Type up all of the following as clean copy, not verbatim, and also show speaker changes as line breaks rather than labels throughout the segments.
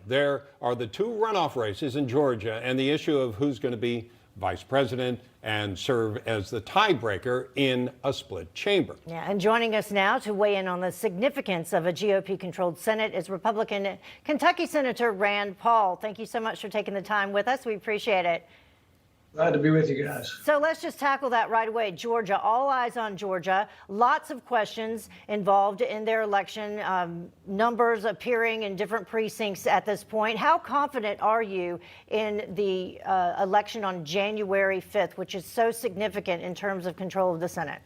There are the two runoff races in Georgia and the issue of who's going to be vice president and serve as the tiebreaker in a split chamber.
Yeah, and joining us now to weigh in on the significance of a GOP-controlled Senate is Republican Kentucky Senator Rand Paul. Thank you so much for taking the time with us. We appreciate it.
Glad to be with you guys.
So let's just tackle that right away. Georgia, all eyes on Georgia. Lots of questions involved in their election, numbers appearing in different precincts at this point. How confident are you in the election on January 5th, which is so significant in terms of control of the Senate?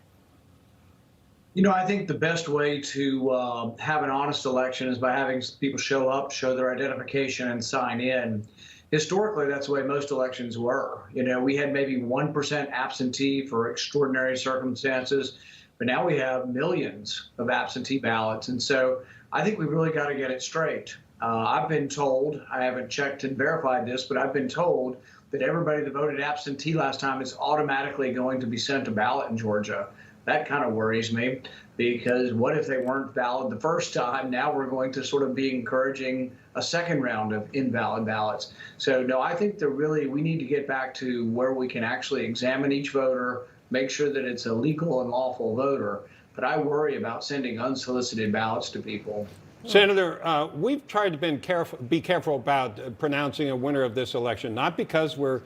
You know, I think the best way to have an honest election is by having people show up, show their identification, and sign in. Historically, that's the way most elections were. You know, we had maybe 1% absentee for extraordinary circumstances, but now we have millions of absentee ballots. And so I think we've really got to get it straight. I've been told, I haven't checked and verified this, but I've been told that everybody that voted absentee last time is automatically going to be sent a ballot in Georgia. That kind of worries me, because what if they weren't valid the first time? Now we're going to sort of be encouraging a second round of invalid ballots. So no, I think that really we need to get back to where we can actually examine each voter, make sure that it's a legal and lawful voter. But I worry about sending unsolicited ballots to people.
Senator, we've tried to be careful about pronouncing a winner of this election, not because we're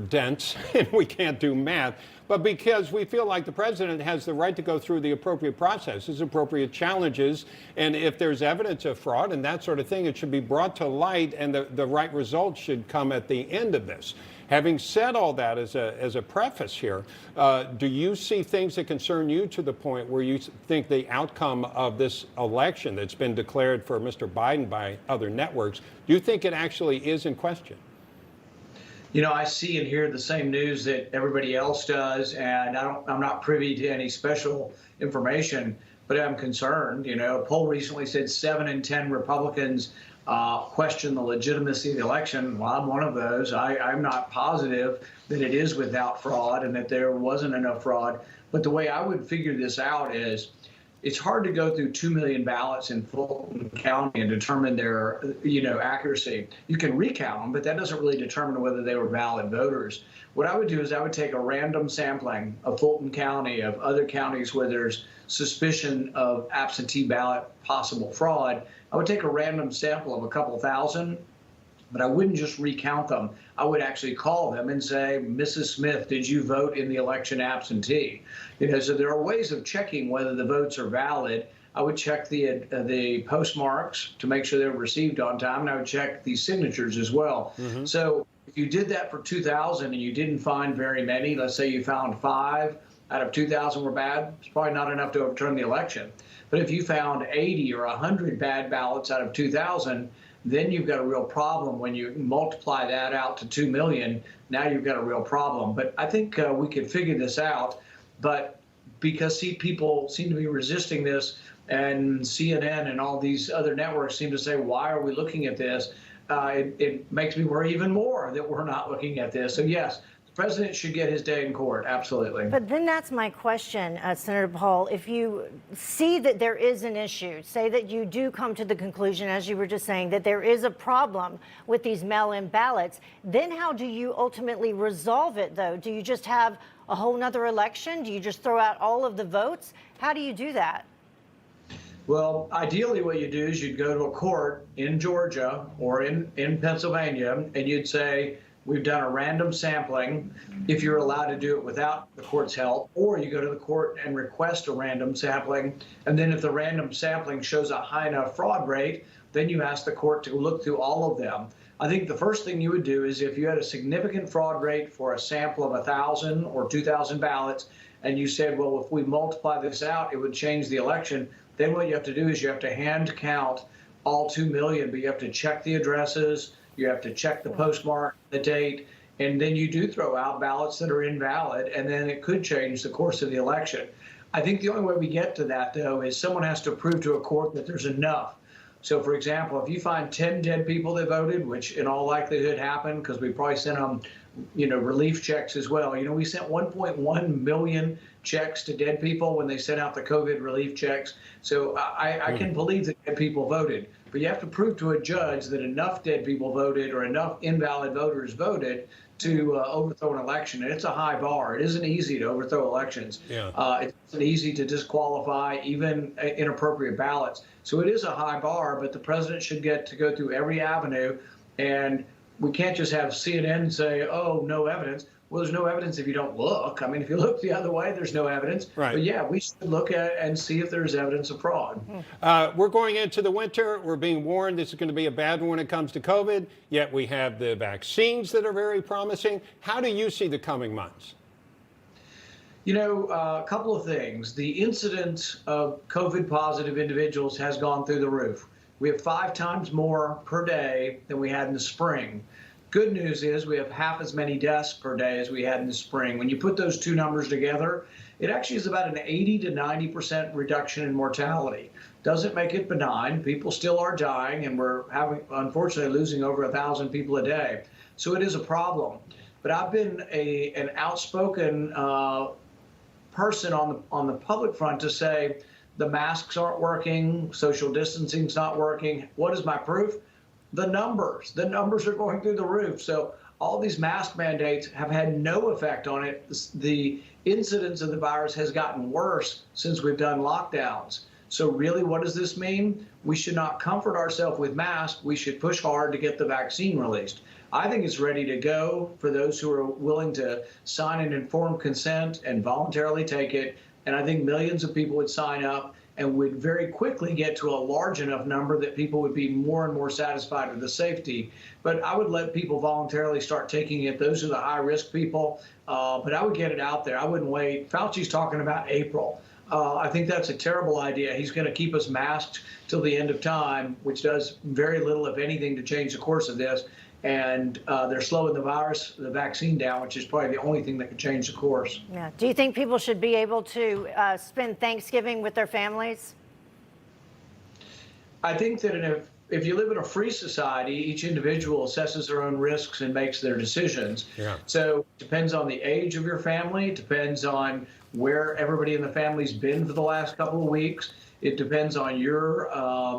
dense and we can't do math, but because we feel like the president has the right to go through the appropriate processes, appropriate challenges, and if there's evidence of fraud and that sort of thing, it should be brought to light, and the right results should come at the end of this. Having said all that as a preface here, do you see things that concern you to the point where you think the outcome of this election that's been declared for Mr. Biden by other networks, do you think it actually is in question?
You know, I see and hear the same news that everybody else does, and I'm not privy to any special information, but I'm concerned. You know, a poll recently said 7 in 10 Republicans question the legitimacy of the election. Well, I'm one of those. I'm not positive that it is without fraud and that there wasn't enough fraud. But the way I would figure this out is it's hard to go through 2 million ballots in Fulton County and determine their, accuracy. You can recount them, but that doesn't really determine whether they were valid voters. What I would do is I would take a random sampling of Fulton County, of other counties where there's suspicion of absentee ballot possible fraud. I would take a random sample of a couple thousand, but I wouldn't just recount them. I would actually call them and say, Mrs. Smith, did you vote in the election absentee? So there are ways of checking whether the votes are valid. I would check the postmarks to make sure they were received on time, and I would check the signatures as well. Mm-hmm. So if you did that for 2,000 and you didn't find very many, let's say you found 5 out of 2,000 were bad, it's probably not enough to overturn the election. But if you found 80 or 100 bad ballots out of 2,000, then you've got a real problem. When you multiply that out to 2 million, now you've got a real problem. But I think we could figure this out. But because people seem to be resisting this, and CNN and all these other networks seem to say, why are we looking at this? It makes me worry even more that we're not looking at this. So yes, the president should get his day in court, absolutely.
But then that's my question, Senator Paul. If you see that there is an issue, say that you do come to the conclusion, as you were just saying, that there is a problem with these mail-in ballots, then how do you ultimately resolve it, though? Do you just have a whole nother election? Do you just throw out all of the votes? How do you do that?
Well, ideally what you do is you'd go to a court in Georgia or in Pennsylvania, and you'd say, we've done a random sampling, if you're allowed to do it without the court's help, or you go to the court and request a random sampling, and then if the random sampling shows a high enough fraud rate, then you ask the court to look through all of them. I think the first thing you would do is if you had a significant fraud rate for a sample of 1,000 or 2,000 ballots, and you said, well, if we multiply this out, it would change the election, then what you have to do is you have to hand count all 2 million, but you have to check the addresses, you have to check the postmark, the date, and then you do throw out ballots that are invalid, and then it could change the course of the election. I think the only way we get to that, though, is someone has to prove to a court that there's enough. So, for example, if you find 10 dead people that voted, which in all likelihood happened because we probably sent them, relief checks as well. We sent 1.1 million checks to dead people when they sent out the COVID relief checks. So I can believe that dead people voted. but you have to prove to a judge that enough dead people voted or enough invalid voters voted to overthrow an election. And it's a high bar. It isn't easy to overthrow elections.
Yeah.
It isn't easy to disqualify even inappropriate ballots. So it is a high bar, but the president should get to go through every avenue. And we can't just have CNN say, oh, no evidence. Well, there's no evidence if you don't look. I mean, if you look the other way, there's no evidence.
Right.
But yeah, we should look at it and see if there's evidence of fraud.
We're going into the winter. We're being warned this is going to be a bad one when it comes to COVID, yet we have the vaccines that are very promising. How do you see the coming months?
You know, a couple of things. The incidence of COVID-positive individuals has gone through the roof. We have 5 times more per day than we had in the spring. Good news is we have half as many deaths per day as we had in the spring. When you put those two numbers together, it actually is about an 80 to 90% reduction in mortality. Doesn't make it benign. People still are dying, and we're unfortunately losing over 1,000 people a day. So it is a problem. But I've been an outspoken person on the public front to say the masks aren't working, social distancing's not working. What is my proof? The numbers are going through the roof. So all these mask mandates have had no effect on it. The incidence of the virus has gotten worse since we've done lockdowns. So really, what does this mean? We should not comfort ourselves with masks. We should push hard to get the vaccine released. I think it's ready to go for those who are willing to sign an informed consent and voluntarily take it. And I think millions of people would sign up and would very quickly get to a large enough number that people would be more and more satisfied with the safety. But I would let people voluntarily start taking it. Those are the high-risk people. But I would get it out there. I wouldn't wait. Fauci's talking about April. I think that's a terrible idea. He's going to keep us masked till the end of time, which does very little, if anything, to change the course of this. And they're slowing the vaccine down, which is probably the only thing that can change the course.
Yeah. Do you think people should be able to spend Thanksgiving with their families?
I think that if you live in a free society, each individual assesses their own risks and makes their decisions.
Yeah.
So it depends on the age of your family. It depends on where everybody in the family's been for the last couple of weeks. It depends on your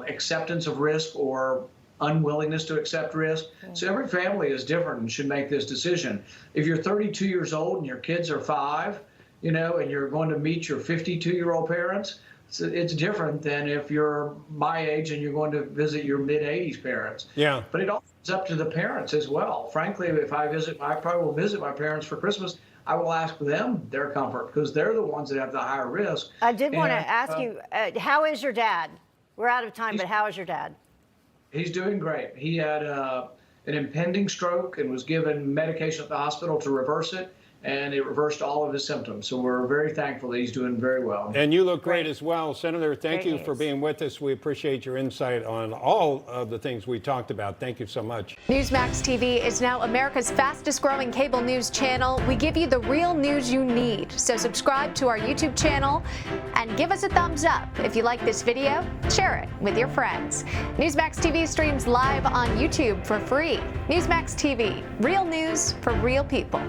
acceptance of risk or unwillingness to accept risk. So every family is different and should make this decision. If you're 32 years old and your kids are 5, and you're going to meet your 52-year-old parents, it's different than if you're my age and you're going to visit your mid-80s parents.
Yeah.
But it also is up to the parents as well. Frankly, if I probably will visit my parents for Christmas, I will ask them their comfort because they're the ones that have the higher risk.
I did want to ask you, how is your dad? We're out of time, but how is your dad?
He's doing great. He had an impending stroke and was given medication at the hospital to reverse it, and it reversed all of his symptoms. So we're very thankful that he's doing very well.
And you look great as well. Senator, thank
Great
you for
news.
being with us. We appreciate your insight on all of the things we talked about. Thank you so much.
Newsmax TV is now America's fastest growing cable news channel. We give you the real news you need. So subscribe to our YouTube channel and give us a thumbs up. If you like this video, share it with your friends. Newsmax TV streams live on YouTube for free. Newsmax TV, real news for real people.